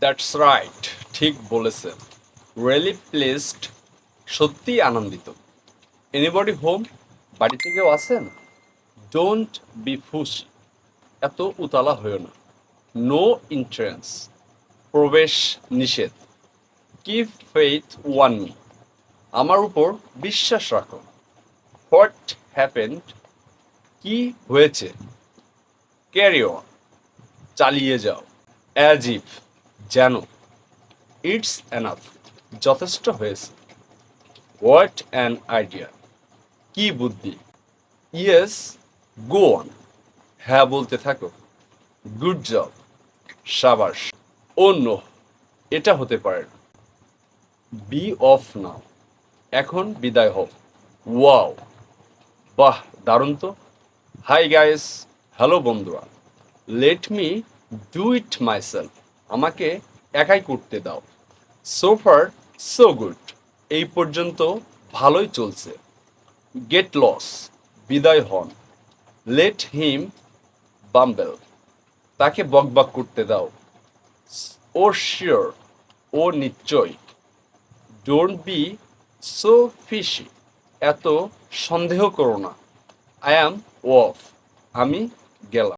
That's right, ঠিক বলেছেন। Really placed, সত্যিই আনন্দিত। এনিবডি হোম, বাড়িতে কেউ আছেন? ডোন্ট বি ফুসি, এত উতলা হয়েও না। নো এন্ট্রান্স, প্রবেশ নিষেধ। কিপ ফেইথ ওয়ান মি, আমার উপর বিশ্বাস রাখো। হোয়াট হ্যাপেন্ড, কি হয়েছে? ক্যারি অন, চালিয়ে যাও। অ্যাজ ইফ, যেন। ইটস এনাফ, যথেষ্ট হয়েছে। হোয়াট অ্যান আইডিয়া, কি বুদ্ধি। ইয়েস, গো অন, হ্যাঁ বলতে থাকো। গুড জব, সাবাস। ও নো, এটা হতে পারে না। বি অফ নাও, এখন বিদায় হও। ওয়াও, বাহ, দারুণ তো। হাই গাইস, হ্যালো বন্ধুরা। Let me do it myself, আমাকে একাই করতে দাও। সো ফার সো গুড, এই পর্যন্ত ভালোই চলছে। গেট লস, বিদায় হন। লেট হিম বাম্বেল, তাকে বকবক করতে দাও। ও শিওর, ও নিশ্চয়। ডোন্ট বি সো ফিশি, এত সন্দেহ করো না। আই অ্যাম অফ, আমি গেলাম।